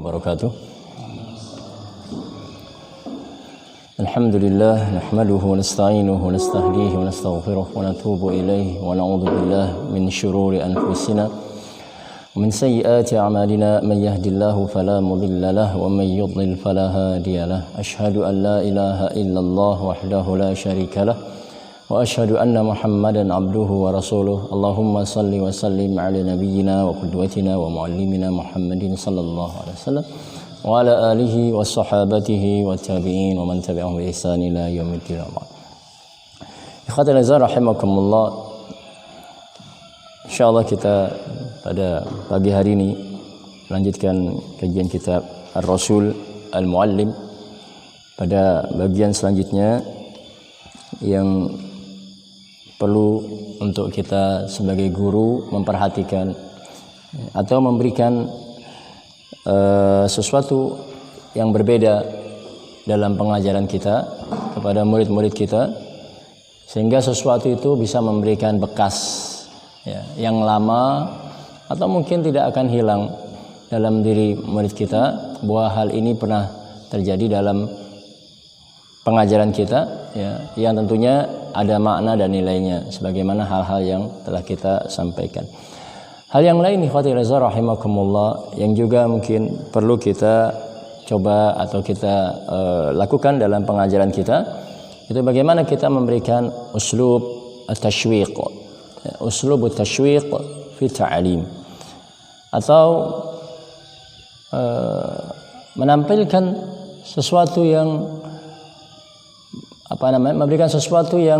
wabarakatuh. Alhamdulillah nahmaduhu wa nasta'inuhu wa nastahdihi wa nastaghfiruh wa natubu ilaihi wa na'udzu billahi min shururi anfusina wa min sayyiati a'malina man yahdihillahu fala mudilla lahu wa man yudlil fala hadiya lahu. Asyhadu an la ilaha illallah wahdahu la syarika lahu wa asyhadu anna Muhammadan abduhu wa rasuluh. Allahumma salli wa sallim ala nabiyyina wa qudwatina wa muallimina Muhammadin sallallahu alaihi wasallam wa ala alihi wa sahabatihi wa tabi'in wa man tabi'ahum bi ihsan ila yaumiddin. Ikhwatal azhar rahimakumullah. Insyaallah kita pada pagi hari ini melanjutkan kajian kitab Ar-Rasul Al-Muallim. Pada bagian selanjutnya yang perlu untuk kita sebagai guru memperhatikan atau memberikan sesuatu yang berbeda dalam pengajaran kita kepada murid-murid kita, sehingga sesuatu itu bisa memberikan bekas ya, yang lama atau mungkin tidak akan hilang dalam diri murid kita, bahwa hal ini pernah terjadi dalam pengajaran kita ya, yang tentunya ada makna dan nilainya sebagaimana hal-hal yang telah kita sampaikan. Hal yang lain ikhwati razar rahimakumullah yang juga mungkin perlu kita coba atau kita lakukan dalam pengajaran kita, itu bagaimana kita memberikan uslub at-tashwiq, uslub at-tashwiq fi ta'lim, atau menampilkan sesuatu yang memberikan sesuatu yang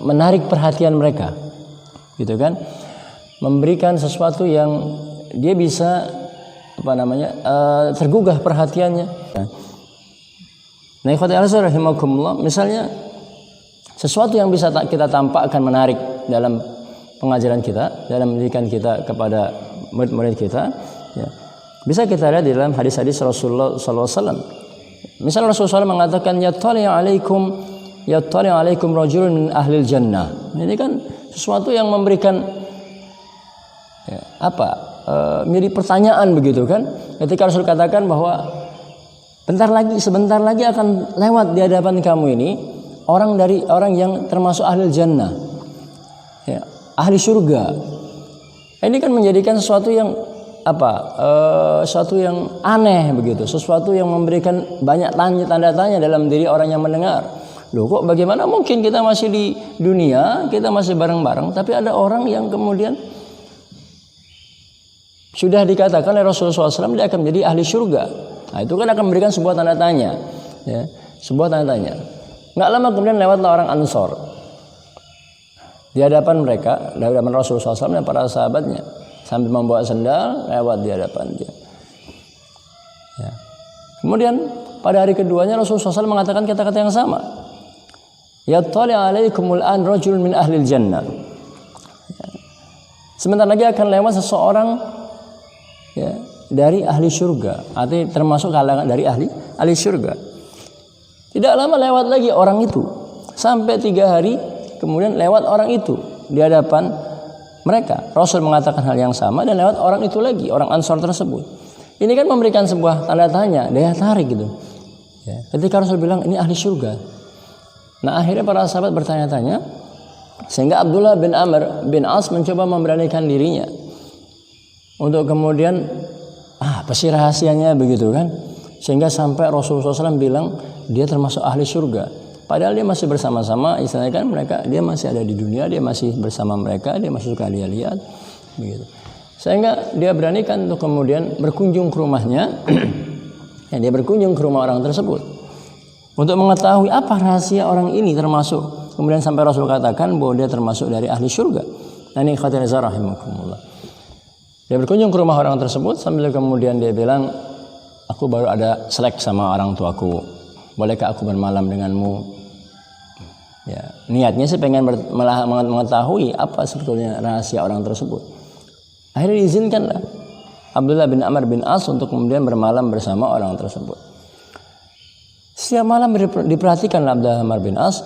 menarik perhatian mereka, gitu kan? Memberikan sesuatu yang dia bisa tergugah perhatiannya. Nah, ikhwati al-azhar rahimakumullah, misalnya sesuatu yang bisa kita tampakkan menarik dalam pengajaran kita, dalam pendidikan kita kepada murid-murid kita, ya, bisa kita lihat di dalam hadis-hadis Rasulullah SAW. Misalnya Rasulullah SAW mengatakan yattali alaikum rajulun min ahlil jannah. Ini kan sesuatu yang memberikan mirip pertanyaan begitu kan, ketika Rasul katakan bahwa sebentar lagi akan lewat di hadapan kamu ini orang yang termasuk ahli jannah ya, ahli surga. Ini kan menjadikan sesuatu yang sesuatu yang aneh begitu, sesuatu yang memberikan banyak tanda tanya dalam diri orang yang mendengar. Loh, kok bagaimana mungkin kita masih di dunia, kita masih bareng-bareng, tapi ada orang yang kemudian sudah dikatakan oleh Rasulullah SAW dia akan menjadi ahli surga. Nah, itu kan akan memberikan sebuah tanda tanya, ya, sebuah tanda tanya. Nggak lama kemudian lewatlah orang Ansor di hadapan mereka, di hadapan Rasulullah SAW dan para sahabatnya, sambil membawa sendal lewat di hadapan dia. Ya. Kemudian pada hari keduanya Rasulullah SAW mengatakan kata-kata yang sama. Yattali alaikumul an rajul min ahlil jannah. Ya. Sebentar lagi akan lewat seseorang ya, dari ahli surga, artinya termasuk kalangan dari ahli surga. Tidak lama lewat lagi orang itu, sampai 3 hari kemudian lewat orang itu di hadapan mereka. Rasul mengatakan hal yang sama dan lewat orang itu lagi, orang Ansor tersebut. Ini kan memberikan sebuah tanda tanya, daya tarik gitu. Ya, ketika Rasul bilang ini ahli surga, nah akhirnya para sahabat bertanya-tanya, sehingga Abdullah bin Amr bin As mencoba memberanikan dirinya untuk kemudian apa sih rahasianya begitu kan, sehingga sampai Rasulullah SAW bilang dia termasuk ahli surga, padahal dia masih bersama-sama, istilahnya kan dia masih ada di dunia, dia masih bersama mereka, dia masih suka lihat begitu, sehingga dia beranikan untuk kemudian berkunjung ke rumahnya. Ya, dia berkunjung ke rumah orang tersebut untuk mengetahui apa rahasia orang ini, termasuk kemudian sampai Rasul katakan bahwa dia termasuk dari ahli surga. Nah, ini ikhwatul azhar rahimakumullah. Dia berkunjung ke rumah orang tersebut sambil kemudian dia bilang, aku baru ada selek sama orang tuaku, bolehkah aku bermalam denganmu? Ya, niatnya sih pengen mengetahui apa sebetulnya rahasia orang tersebut. Akhirnya diizinkanlah Abdullah bin Amr bin As untuk kemudian bermalam bersama orang tersebut. Setiap malam diperhatikan Abdullah bin Amr bin As,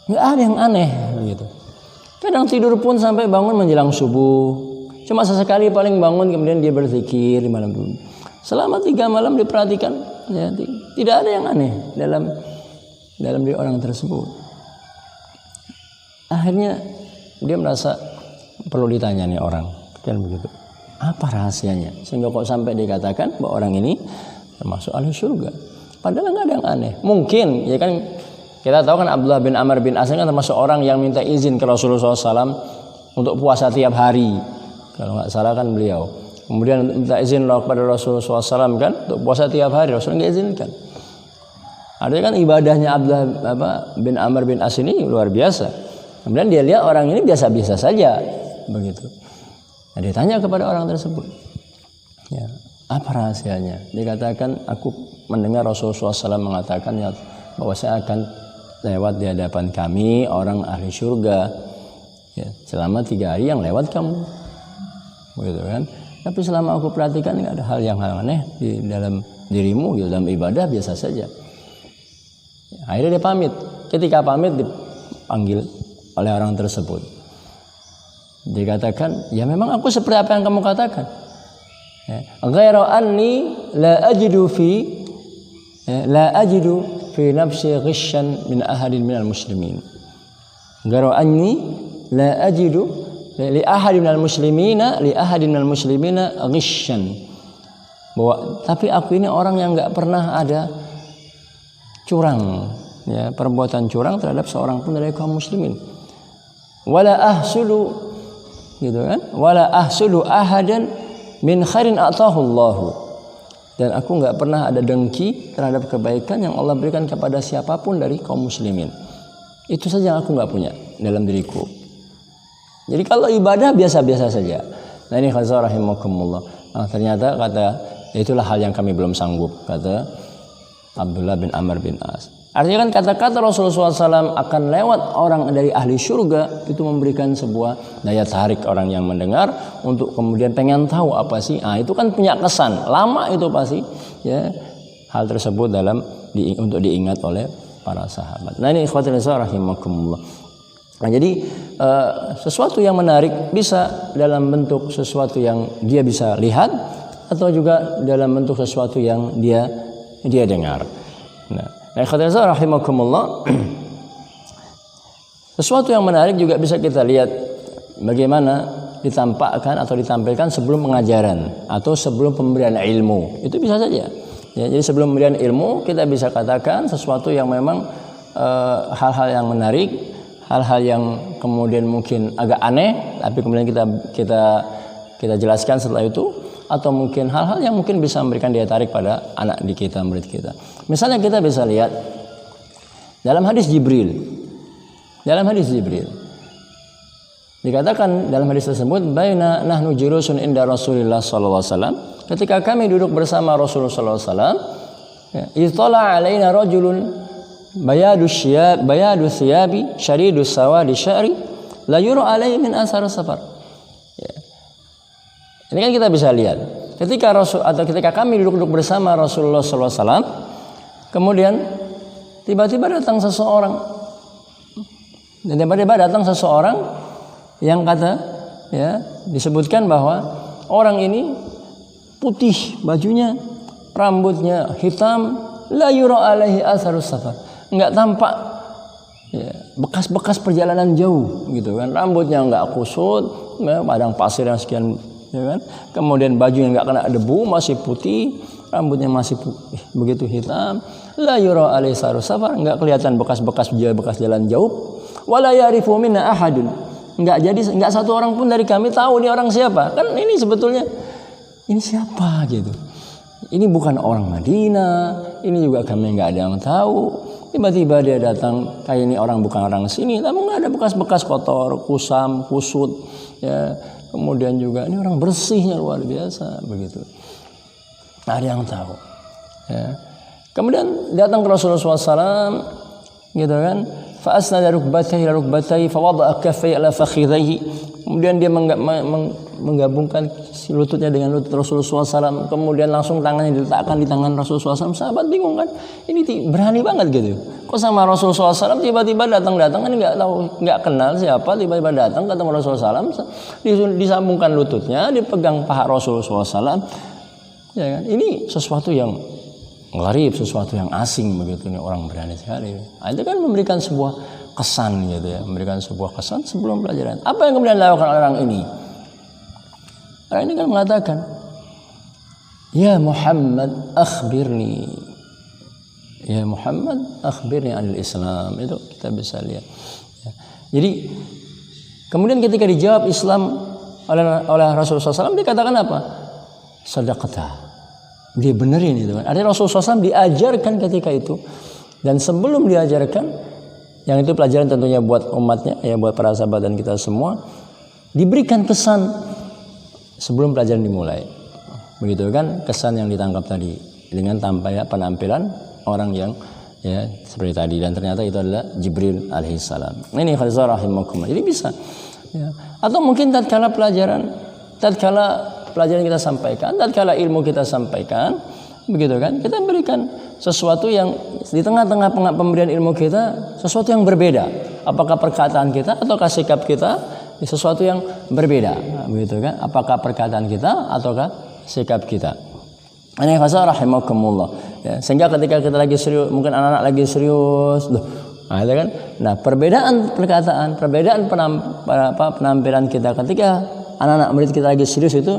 nggak ada yang aneh gitu. Kadang tidur pun sampai bangun menjelang subuh. Cuma sesekali paling bangun kemudian dia berzikir di malam dulu. Selama 3 malam diperhatikan, ya, tidak ada yang aneh dalam diri orang tersebut. Akhirnya dia merasa perlu ditanya nih orang, kan begitu. Apa rahasianya sehingga kok sampai dikatakan bahwa orang ini termasuk ahli surga? Padahal nggak ada yang aneh. Mungkin, ya kan, kita tahu kan Abdullah bin Amr bin As kan termasuk orang yang minta izin ke Rasulullah SAW untuk puasa tiap hari. Kalau nggak salah kan beliau. Kemudian minta izin kepada Rasulullah SAW kan untuk puasa tiap hari. Rasulullah nggak izinkan. Artinya kan ibadahnya Abdullah bin Amr bin As ini luar biasa. Kemudian dia lihat orang ini biasa-biasa saja, begitu. Nah, dia tanya kepada orang tersebut, ya, apa rahasianya? Dikatakan, aku mendengar Rasulullah SAW mengatakan ya, bahwa saya akan lewat di hadapan kami orang ahli surga, ya, selama 3 hari yang lewat kamu, begitu kan? Tapi selama aku perhatikan nggak ada hal yang aneh di dalam dirimu, gitu, dalam ibadah biasa saja. Akhirnya dia pamit. Ketika pamit dipanggil oleh orang tersebut. Dikatakan, ya memang aku seperti apa yang kamu katakan. Ghairu anni la ajidu fi nafsi ghishan min ahadin minal muslimin. Ghairu anni la ajidu li ahadin minal muslimina ghishan. Bahwa tapi aku ini orang yang enggak pernah ada curang, ya, perbuatan curang terhadap seorang pun dari kaum muslimin. Wala ahsulu, gitu kan? Wala ahsulu ahadan min khairin atahu Allah. Dan aku enggak pernah ada dengki terhadap kebaikan yang Allah berikan kepada siapapun dari kaum muslimin. Itu saja yang aku enggak punya dalam diriku. Jadi kalau ibadah biasa-biasa saja. Nah ini khazar rahimakumullah. Nah, ternyata kata itulah hal yang kami belum sanggup, kata Abdullah bin Amr bin As. Artinya kan kata-kata Rasulullah SAW akan lewat orang dari ahli surga itu memberikan sebuah daya tarik orang yang mendengar untuk kemudian pengen tahu apa sih. Itu kan punya kesan lama itu pasti, ya, hal tersebut untuk diingat oleh para sahabat. Nah ini ikhwatul Islam rahimakumullah. Nah jadi sesuatu yang menarik bisa dalam bentuk sesuatu yang dia bisa lihat atau juga dalam bentuk sesuatu yang dia dengar. Nah ikhwatul rahimakumullah, sesuatu yang menarik juga bisa kita lihat bagaimana ditampakkan atau ditampilkan sebelum pengajaran atau sebelum pemberian ilmu. Itu bisa saja. Ya, jadi sebelum pemberian ilmu kita bisa katakan sesuatu yang memang hal-hal yang menarik, hal-hal yang kemudian mungkin agak aneh, tapi kemudian kita jelaskan setelah itu. Atau mungkin hal-hal yang mungkin bisa memberikan daya tarik pada anak di kita, murid kita. Misalnya kita bisa lihat dalam hadis Jibril. Dikatakan dalam hadis tersebut, baina nahnu julusun inda Rasulillah sallallahu alaihi wasallam. Ketika kami duduk bersama Rasulullah sallallahu alaihi wasallam, itala alaina rajulun bayadu thiyabi syaridu sawadi sya'ri la yura alaihi min athar safar. Ini kan kita bisa lihat ketika kami duduk bersama Rasulullah SAW, kemudian tiba-tiba datang seseorang yang kata, ya, disebutkan bahwa orang ini putih bajunya, rambutnya hitam, la yura alaihi atharus safar, enggak tampak, ya, bekas-bekas perjalanan jauh, gitu kan, rambutnya enggak kusut, ya, padang pasir yang sekian, ya kan? Kemudian bajunya enggak kena debu, masih putih, rambutnya masih begitu hitam. La yura alaihi safar, enggak kelihatan bekas-bekas jalan jauh. Wala ya'rifu minna ahadun. Enggak satu orang pun dari kami tahu ini orang siapa. Kan ini sebetulnya ini siapa gitu. Ini bukan orang Madinah, ini juga kami enggak ada yang tahu. Tiba-tiba dia datang, kayak ini orang bukan orang sini, tapi enggak ada bekas-bekas kotor, kusam, kusut, ya. Kemudian juga ini orang bersihnya luar biasa begitu. Ada yang tahu. Ya. Kemudian datang ke Rasulullah SAW, gitu kan? Fa asnada rukbatayhi ila rukbatayhi fa wada'a kaffayhi ala fakhidhayhi. Kemudian dia menggabungkan lututnya dengan lutut Rasulullah SAW. Kemudian langsung tangannya diletakkan di tangan Rasulullah SAW. Sahabat bingung kan? Ini berani banget gitu. Kok sama Rasulullah SAW tiba-tiba datang kan nggak tahu, nggak kenal siapa, tiba-tiba datang ketemu Rasulullah SAW, disambungkan lututnya, dipegang paha Rasulullah SAW. Ya kan? Ini sesuatu yang gharib, sesuatu yang asing begitu, ini orang berani sekali. Nah, itu kan memberikan sebuah kesan gitu ya, memberikan sebuah kesan sebelum pelajaran. Apa yang kemudian dilakukan orang ini? Orang ini kan mengatakan, "Ya Muhammad, akhbirni." Ya Muhammad, akhbirni anil Islam. Itu kita bisa lihat. Ya. Jadi kemudian ketika dijawab Islam oleh Rasulullah SAW, dia katakan apa? Sadaqata. Dia benerin itu kan. Artinya Rasulullah SAW diajarkan ketika itu, dan sebelum diajarkan, yang itu pelajaran tentunya buat umatnya, ya buat para sahabat dan kita semua, diberikan kesan sebelum pelajaran dimulai. Begitu kan kesan yang ditangkap tadi dengan penampilan orang yang ya seperti tadi, dan ternyata itu adalah Jibril alaihissalam. Ini khazar rahimakumullah. Jadi bisa. Ya. Atau mungkin tatkala pelajaran kita sampaikan, tatkala ilmu kita sampaikan, begitu kan? Kita berikan sesuatu yang di tengah-tengah pemberian ilmu kita, sesuatu yang berbeda. Apakah perkataan kita ataukah sikap kita, sesuatu yang berbeda, begitu kan? Apakah perkataan kita ataukah sikap kita? Ini khasa rahimakumullah. Ya, sehingga ketika kita lagi serius, mungkin anak-anak lagi serius, nah, itu kan? Nah, perbedaan perkataan, perbedaan penampilan kita ketika anak-anak murid kita lagi serius itu,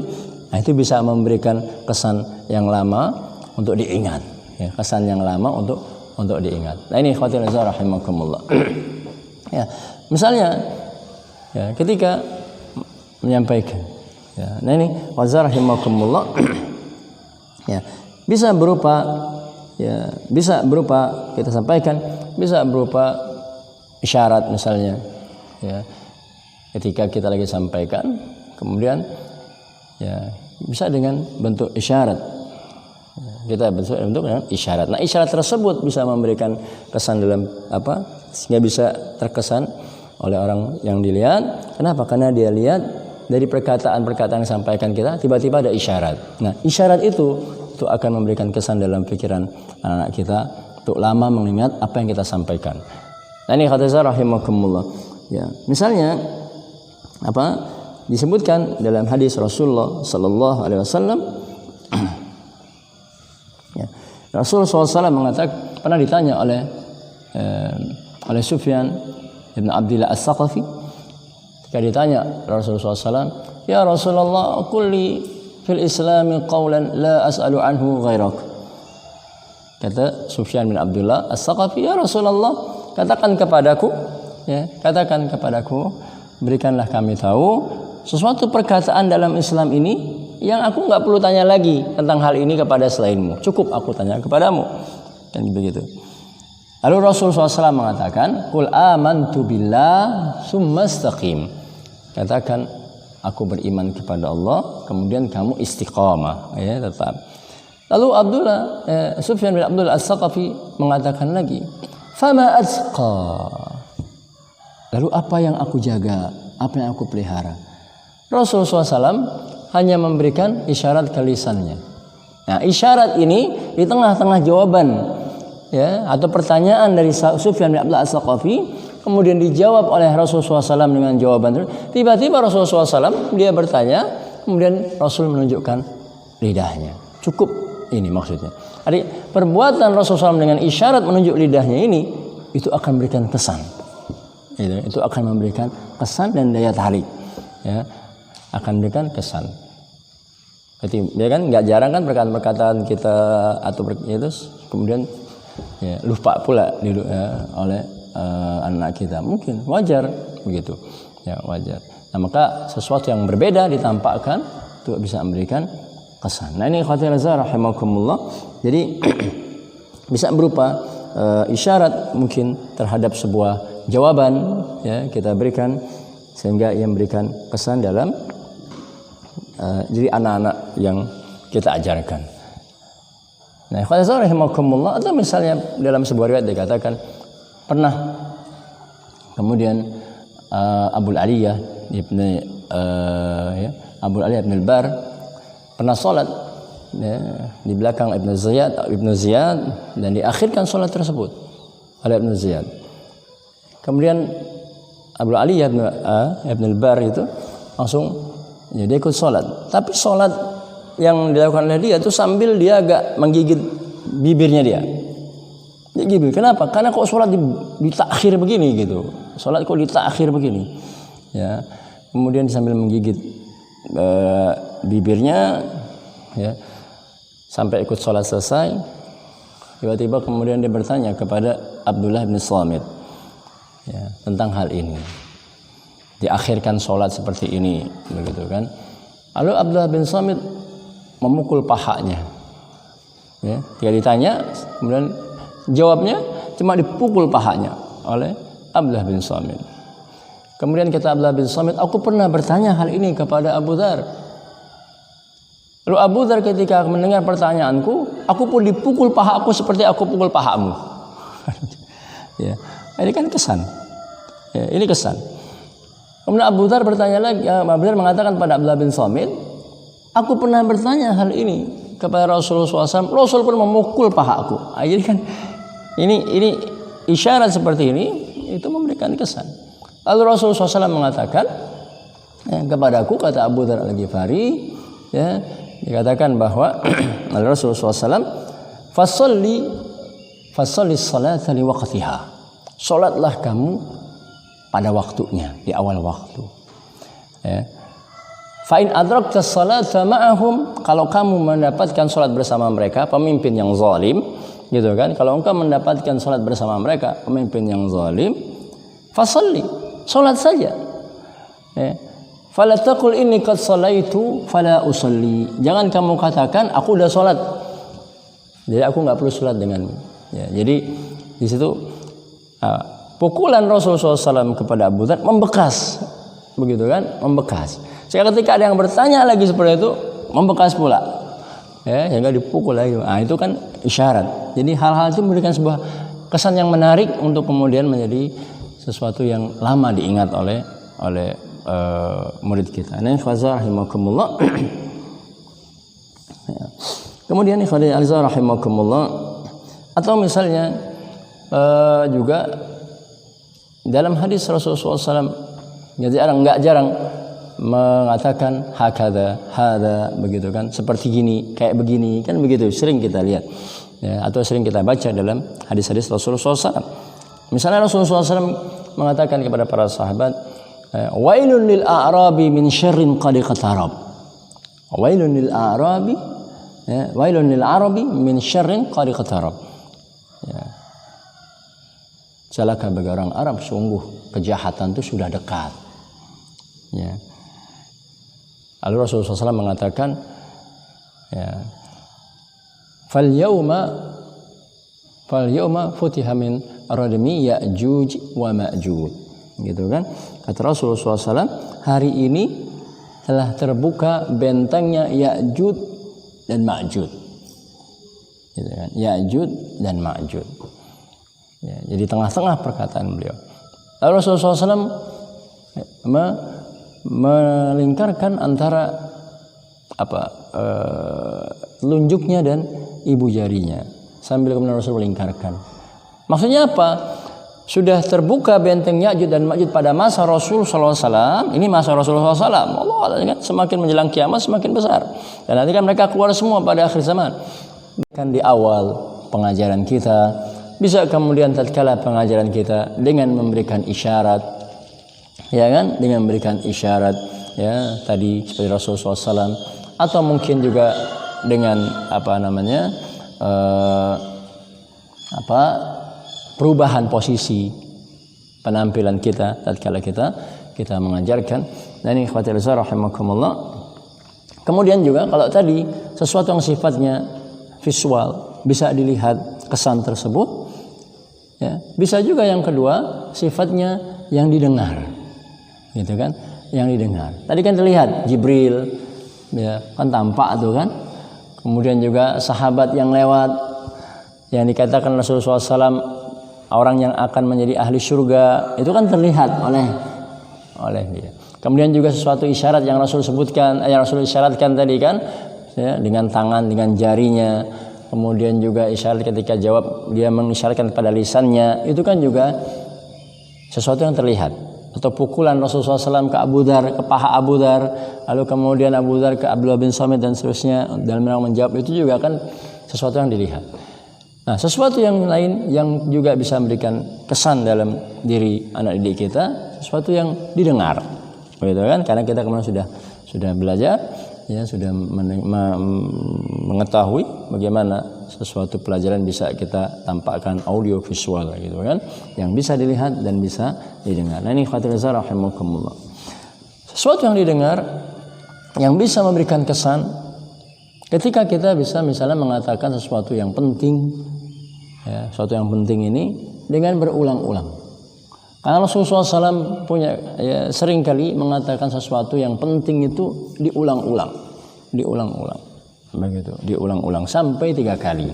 nah itu bisa memberikan kesan yang lama untuk diingat, ya, kesan yang lama untuk diingat. Nah ini khawatir rahimakumullah. Ya, misalnya ya, ketika menyampaikan, ya, nah ini khawatir rahimakumullah. Ya, bisa berupa kita sampaikan, bisa berupa isyarat misalnya, ya, ketika kita lagi sampaikan, kemudian ya bisa dengan bentuk isyarat, kita bentuk dengan isyarat. Nah isyarat tersebut bisa memberikan kesan dalam sehingga bisa terkesan oleh orang yang dilihat. Kenapa? Karena dia lihat dari perkataan-perkataan yang disampaikan kita, tiba-tiba ada isyarat. Nah isyarat itu akan memberikan kesan dalam pikiran anak-anak kita untuk lama mengingat apa yang kita sampaikan. Nah ini kata rahimakumullah. Ya, misalnya disebutkan dalam hadis Rasulullah sallallahu alaihi wasallam, ya, Rasulullah SAW mengatakan, pernah ditanya oleh Sufyan bin Abdullah As-Saqafi, ketika ditanya Rasulullah SAW, "Ya Rasulullah, kulli fil Islami qawlan la as'alu anhu ghairak." Kata Sufyan bin Abdullah As-Saqafi, "Ya Rasulullah, katakan kepadaku, berikanlah kami tahu sesuatu perkataan dalam Islam ini yang aku nggak perlu tanya lagi tentang hal ini kepada selainmu. Cukup aku tanya kepadamu." Dan begitu. Lalu Rasulullah SAW mengatakan, "Qul amantu billah summa istaqim." Katakan, aku beriman kepada Allah, kemudian kamu istiqamah, ya, tetap. Lalu Sufyan bin Abdullah As-Saqafi mengatakan lagi, "Fama azqa." Lalu apa yang aku jaga, apa yang aku pelihara? Rasulullah SAW hanya memberikan isyarat ke lisannya. Nah, isyarat ini di tengah-tengah jawaban, ya, atau pertanyaan dari Sufyan bin Abdullah As-Saqafi, kemudian dijawab oleh Rasulullah SAW dengan jawaban itu. Tiba-tiba Rasulullah SAW dia bertanya, kemudian Rasul menunjukkan lidahnya. Cukup ini maksudnya. Jadi perbuatan Rasulullah SAW dengan isyarat menunjuk lidahnya ini, itu akan memberikan kesan. Itu akan memberikan kesan dan daya tarik, ya, akan memberikan kesan. Jadi dia kan nggak jarang kan perkataan-perkataan kita atau itu kemudian ya, lupa pula oleh anak kita. Mungkin wajar begitu, ya wajar. Nah maka sesuatu yang berbeda ditampakkan itu bisa memberikan kesan. Nah ini khawatir rahimakumullah. Jadi bisa berupa isyarat mungkin terhadap sebuah jawaban, ya, kita berikan sehingga yang memberikan kesan dalam diri anak-anak yang kita ajarkan. Nah, khawatir rahimakumullah, atau misalnya dalam sebuah riwayat dikatakan pernah kemudian Abu Aliyah ibn al-Bar pernah sholat, ya, di belakang Ibnu Ziyad dan diakhirkan sholat tersebut oleh Ibnu Ziyad. Kemudian Abu Aliyah ibn al-Bar itu langsung, ya, dia ikut sholat, tapi sholat yang dilakukan oleh dia itu sambil dia agak menggigit bibirnya dia. Dia gigit. Kenapa? Karena kok sholat ditakhir begini gitu. Sholat kok ditakhir begini. Ya. Kemudian sambil menggigit bibirnya, ya, sampai ikut sholat selesai. Tiba-tiba kemudian dia bertanya kepada Abdullah bin Samit, ya, tentang hal ini. Diakhirkan sholat seperti ini, begitu kan? Lalu Abdullah bin Samit memukul pahanya. Ya, dia ditanya, kemudian jawabnya cuma dipukul pahanya oleh Abdullah bin Samit. Kemudian kata Abdullah bin Samit, aku pernah bertanya hal ini kepada Abu Dzar. Lalu Abu Dzar ketika mendengar pertanyaanku, aku pun dipukul paha aku seperti aku pukul pahamu. Ya, ini kan kesan. Ya, ini kesan. Kemudian Abu Dzar bertanya lagi, Abu Dzar mengatakan pada Abdullah bin Samit, aku pernah bertanya hal ini kepada Rasulullah SAW. Rasul pun memukul paha aku. Jadi kan ini isyarat seperti ini itu memberikan kesan. Lalu Rasulullah SAW mengatakan, ya, kepadaku, kata Abu Dzar Al-Ghifari, ya, dikatakan bahwa Rasulullah SAW, fasalli salata li waqtiha. Salatlah kamu pada waktunya, di awal waktu. Ya. Fa in adrakta salata ma'ahum, kalau kamu mendapatkan salat bersama mereka, pemimpin yang zalim, gitu kan? Kalau engkau mendapatkan salat bersama mereka, pemimpin yang zalim, fasalli, salat saja. Ya. Fala taqul inni qad sallaitu fala usalli. Jangan kamu katakan aku udah salat, jadi aku nggak perlu salat denganmu. Ya, jadi di situ pukulan Rasulullah SAW kepada Abu Dzar membekas, begitu kan? Membekas. Sehingga ketika ada yang bertanya lagi seperti itu, membekas pula. Ya, sehingga dipukul lagi. Nah, itu kan isyarat. Jadi hal-hal itu memberikan sebuah kesan yang menarik untuk kemudian menjadi sesuatu yang lama diingat oleh murid kita. Nah, rahimakumullah. Kemudian ikhwani azza rahimakumullah, atau misalnya juga dalam hadis Rasulullah SAW, nggak jarang mengatakan hakada, hada, begitu kan, seperti gini, kayak begini, kan begitu sering kita lihat, ya, atau sering kita baca dalam hadis-hadis Rasulullah SAW. Misalnya Rasulullah SAW mengatakan kepada para sahabat, wailun lil a'rabi min syarrin qad qatarab. Wailun lil a'rabi, ya, wailun lil arabi min syarrin qad qatarab. Ya. Celaka bagi orang Arab, sungguh kejahatan itu sudah dekat. Ya. Lalu Rasulullah SAW mengatakan, ya, fal yauma futiha min radmi ya'juj wa ma'juj, gitu kan? Kata Rasulullah SAW, hari ini telah terbuka bentengnya Ya'juj dan Ma'juj, gitu kan? Ya'juj dan Ma'juj. Ya, jadi tengah-tengah perkataan beliau. Lalu Rasulullah SAW melingkarkan antara telunjuknya dan ibu jarinya, sambil kemudian Rasul melingkarkan. Maksudnya apa? Sudah terbuka benteng Ya'juj dan Ma'juj pada masa Rasul SAW. Ini masa Rasulullah SAW. Allah kan semakin menjelang kiamat semakin besar. Dan nanti kan mereka keluar semua pada akhir zaman. Kan di awal pengajaran kita, bisa kemudian tatkala pengajaran kita dengan memberikan isyarat, ya kan, dengan memberikan isyarat, ya, tadi seperti Rasulullah SAW, atau mungkin juga dengan perubahan posisi penampilan kita tatkala kita mengajarkan. Dan ini ikhwatul rahimakumullah. Kemudian juga kalau tadi sesuatu yang sifatnya visual bisa dilihat kesan tersebut, ya, bisa juga yang kedua sifatnya yang didengar, gitu kan, yang didengar. Tadi kan terlihat Jibril, ya, kan tampak tuh kan. Kemudian juga sahabat yang lewat, yang dikatakan Rasulullah SAW orang yang akan menjadi ahli surga, itu kan terlihat oleh dia. Kemudian juga sesuatu isyarat yang Rasul sebutkan, yang Rasul isyaratkan tadi kan, ya, dengan tangan, dengan jarinya. Kemudian juga isyarat ketika jawab dia mengisyaratkan pada lisannya, itu kan juga sesuatu yang terlihat, atau pukulan Rasulullah SAW ke Abu Dzar, ke paha Abu Dzar, lalu kemudian Abu Dzar ke Abdullah bin Samit dan seterusnya dalam menjawab, itu juga kan sesuatu yang dilihat. Nah, sesuatu yang lain yang juga bisa memberikan kesan dalam diri anak didik kita, sesuatu yang didengar, begitu kan? Karena kita kemarin sudah belajar, ya, sudah mengetahui bagaimana sesuatu pelajaran bisa kita tampakkan audio visual, gitu kan, yang bisa dilihat dan bisa didengar. Nah, ini khawatir rahimakumullah. Sesuatu yang didengar yang bisa memberikan kesan ketika kita bisa misalnya mengatakan sesuatu yang penting, ya, sesuatu yang penting ini dengan berulang-ulang. Karena Rasulullah SAW sering kali mengatakan sesuatu yang penting itu diulang-ulang, begitu, diulang-ulang sampai 3 kali.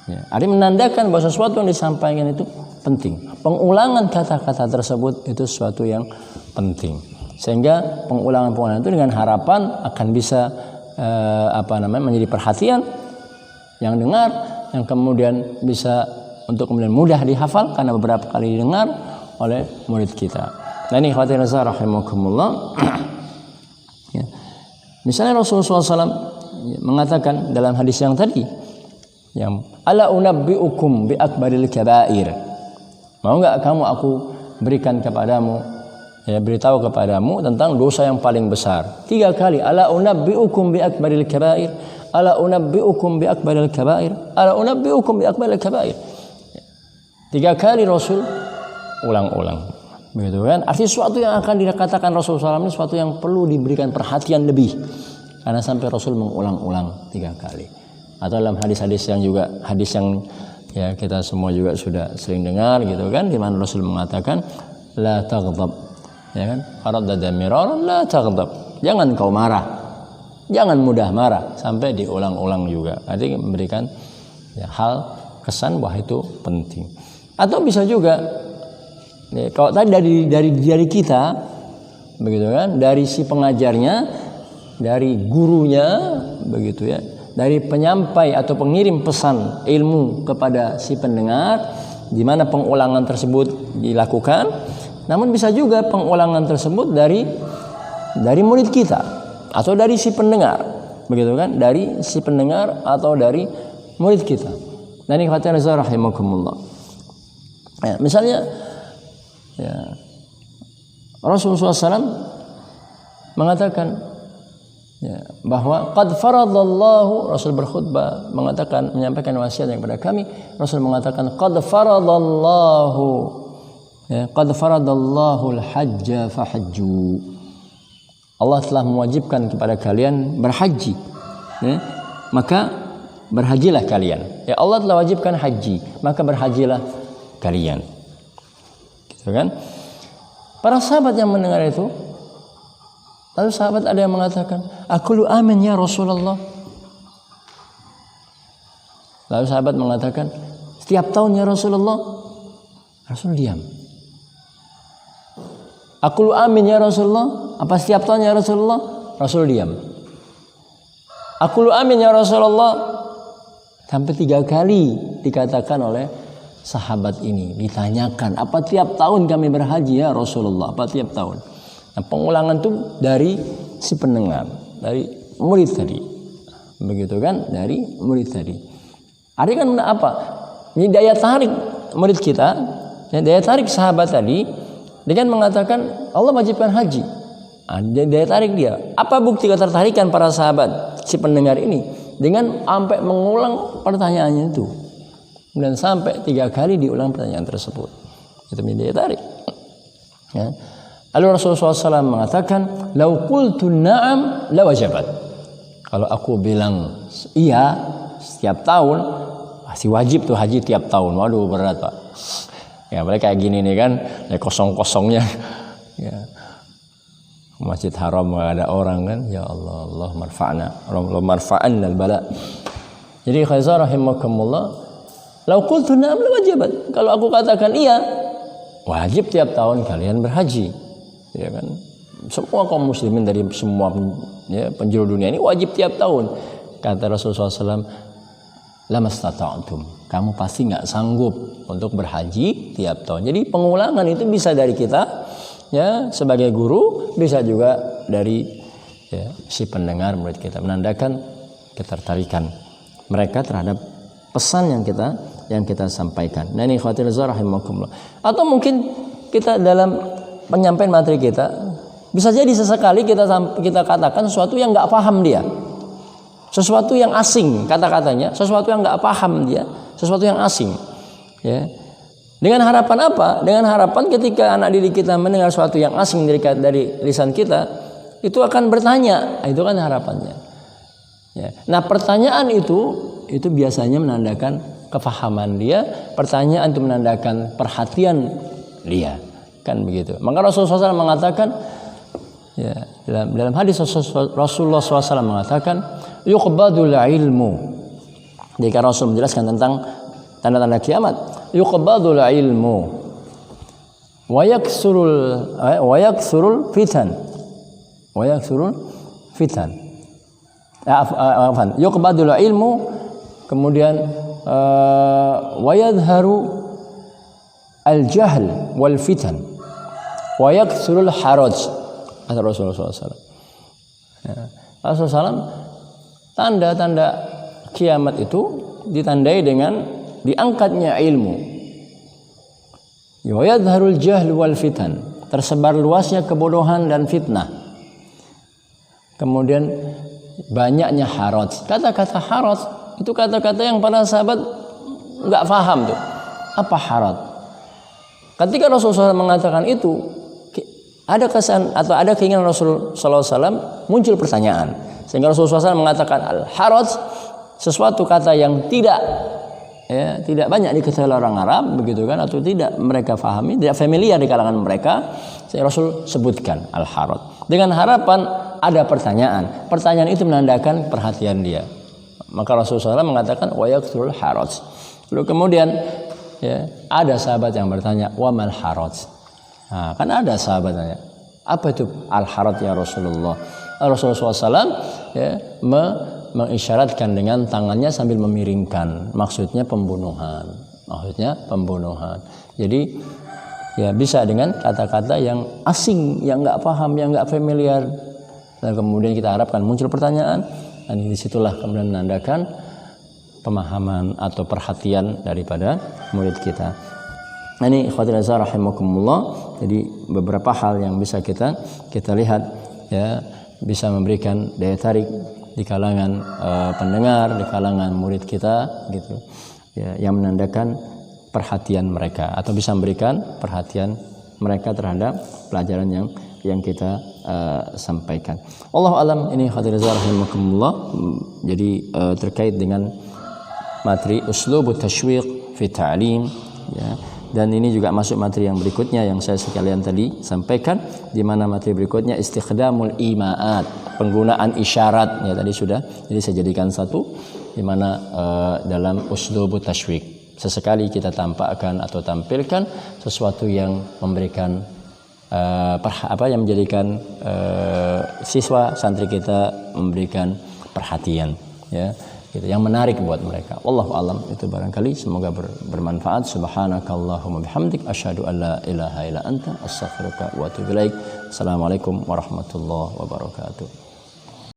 Ya, artinya menandakan bahwa sesuatu yang disampaikan itu penting. Pengulangan kata-kata tersebut itu sesuatu yang penting. Sehingga pengulangan itu dengan harapan akan bisa menjadi perhatian yang dengar, yang kemudian bisa untuk kemudian mudah dihafal karena beberapa kali didengar oleh murid kita. Nah, ini khawatir rahimakumullah. Ya. Misalnya Rasulullah SAW mengatakan dalam hadis yang tadi, yang ala unabbiukum bi akbaril kabair. Mau enggak kamu aku berikan kepadamu, ya, beritahu kepadamu tentang dosa yang paling besar. 3 kali, ala unabbiukum bi akbaril kabair, ala unabbiukum bi akbaril kabair, ala unabbiukum bi akbaril kabair. 3 kali Rasul ulang-ulang, begitu kan? Artinya sesuatu yang akan dikatakan Rasulullah SAW ini sesuatu yang perlu diberikan perhatian lebih, karena sampai Rasul mengulang-ulang 3 kali. Atau dalam hadis-hadis yang juga hadis yang ya kita semua juga sudah sering dengar, gitu kan, di mana Rasul mengatakan la taghdab, ya kan? Faraddada miraran la taghdab. Jangan kau marah, jangan mudah marah, sampai diulang-ulang juga. Artinya memberikan ya, hal kesan bahwa itu penting. Atau bisa juga ya, kalau tadi dari kita, begitu kan, dari si pengajarnya, dari gurunya, begitu ya, dari penyampai atau pengirim pesan ilmu kepada si pendengar, di mana pengulangan tersebut dilakukan. Namun bisa juga pengulangan tersebut dari murid kita atau dari si pendengar, begitu kan, dari si pendengar atau dari murid kita. Dan ini khawatir rahimakumullah. Ya, misalnya ya, Rasulullah SAW mengatakan ya, bahwa qad faradallahu, Rasul berkhutbah mengatakan, menyampaikan wasiat kepada kami. Rasul mengatakan qad faradallahu, ya, qad faradallahu al-hajja fahajju. Allah telah mewajibkan kepada kalian berhaji, ya, maka berhajilah kalian. Ya, Allah telah wajibkan haji, maka berhajilah kalian. Gitu kan? Para sahabat yang mendengar itu, lalu sahabat ada yang mengatakan, "Aqulu amin ya Rasulullah." Lalu sahabat mengatakan, "Setiap tahun ya Rasulullah." Rasul diam. "Aqulu amin ya Rasulullah." Apa setiap tahun ya Rasulullah? Rasul diam. "Aqulu amin ya Rasulullah." Sampai 3 kali dikatakan oleh sahabat ini, ditanyakan, "Apa tiap tahun kami berhaji ya Rasulullah? Apa tiap tahun?" Nah, pengulangan itu dari si pendengar, dari murid tadi, begitu kan, dari murid tadi. Artinya kan apa? Ini daya tarik murid kita, ya, daya tarik sahabat tadi dengan mengatakan Allah wajibkan haji. Daya tarik dia. Apa bukti ketertarikan para sahabat si pendengar ini dengan sampai mengulang pertanyaannya itu, dan sampai 3 kali diulang pertanyaan tersebut. Itu menjadi daya tarik. Ya. Lalu Rasulullah SAW mengatakan, "Lau qultu na'am la wajabat." Kalau aku bilang iya setiap tahun, pasti wajib tuh haji tiap tahun. Waduh, berat Pak. Ya, mereka kayak gini nih kan, ya kosong-kosongnya. Ya. Masjid Haram gak ada orang kan. Ya Allah, Allah marfa'na, Allah marfa'anna al-bala. Jadi khaizah rahimakumullah, lau qultu na'am la wajabat. Kalau aku katakan iya, wajib tiap tahun kalian berhaji. Ya kan? Semua kaum muslimin dari semua ya, penjuru dunia ini wajib tiap tahun. Kata Rasulullah SAW, lamastata'tum, kamu pasti nggak sanggup untuk berhaji tiap tahun. Jadi pengulangan itu bisa dari kita, ya sebagai guru, bisa juga dari ya, si pendengar murid kita, menandakan ketertarikan mereka terhadap pesan yang kita sampaikan. Nah ini ikhwatul rahimakumullah. Atau mungkin kita dalam penyampaian materi kita bisa jadi sesekali kita katakan sesuatu yang nggak paham dia, sesuatu yang asing kata-katanya, sesuatu yang nggak paham dia, sesuatu yang asing. Ya. Dengan harapan apa? Dengan harapan ketika anak didik kita mendengar sesuatu yang asing dari lisan kita, itu akan bertanya. Itu kan harapannya. Ya. Nah pertanyaan itu biasanya menandakan kefahaman dia. Pertanyaan itu menandakan perhatian dia. Kan begitu. Maka Rasulullah SAW mengatakan, ya, dalam hadis Rasulullah SAW mengatakan, yuqbadul ilmu. Jika Rasul menjelaskan tentang tanda-tanda kiamat, yuqbadul ilmu wa yaksurul fitan. Yuqbadul ilmu, kemudian wa yadharu al-jahl wal fitan wa yaksurul haraj. Kata Rasulullah SAW. Ya. Rasulullah SAW, tanda-tanda kiamat itu ditandai dengan diangkatnya ilmu. Wa yadharul jahl wal fitan, tersebar luasnya kebodohan dan fitnah. Kemudian banyaknya haraj. Kata-kata haraj itu kata-kata yang para sahabat nggak paham tuh. Apa haraj? Ketika Rasulullah SAW mengatakan itu, ada kesan atau ada keinginan Rasulullah SAW muncul pertanyaan, sehingga Rasulullah SAW mengatakan al-haraj, sesuatu kata yang tidak banyak diketahui orang Arab, begitu kan, atau tidak mereka fahami, tidak familiar di kalangan mereka, sehingga Rasul sebutkan al-haraj dengan harapan ada pertanyaan. Pertanyaan itu menandakan perhatian dia. Maka Rasulullah SAW mengatakan wa yakthurul haraj. Lalu kemudian ya, ada sahabat yang bertanya, wa mal haraj. Nah, kan ada sahabat tanya, apa itu al-haraj ya Rasulullah? Rasulullah SAW ya, mengisyaratkan dengan tangannya sambil memiringkan, maksudnya pembunuhan. Jadi ya bisa dengan kata-kata yang asing, yang nggak paham, yang nggak familiar. Dan kemudian kita harapkan muncul pertanyaan, dan disitulah kemudian menandakan pemahaman atau perhatian daripada murid kita. Nah, ini ikhwatul azhar rahimakumullah. Jadi beberapa hal yang bisa kita lihat ya, bisa memberikan daya tarik di kalangan pendengar, di kalangan murid kita gitu. Ya, yang menandakan perhatian mereka atau bisa memberikan perhatian mereka terhadap pelajaran yang kita sampaikan. Wallahu alam. Ini ikhwatul azhar rahimakumullah. Jadi terkait dengan materi uslubut tashwiq fi ta'lim ya. Dan ini juga masuk materi yang berikutnya yang saya sekalian tadi sampaikan, di mana materi berikutnya istikhdamul ima'at, penggunaan isyarat ya, tadi sudah. Jadi saya jadikan satu, di mana dalam uslubut tashwiq sesekali kita tampakkan atau tampilkan sesuatu yang memberikan yang menjadikan siswa santri kita memberikan perhatian ya, gitu, yang menarik buat mereka. Wallahu alam. Itu barangkali semoga bermanfaat. Subhanakallahumma bihamdik asyhadu an la ilaha illa anta astaghfiruka wa atubu ilaik. Assalamualaikum warahmatullahi wabarakatuh.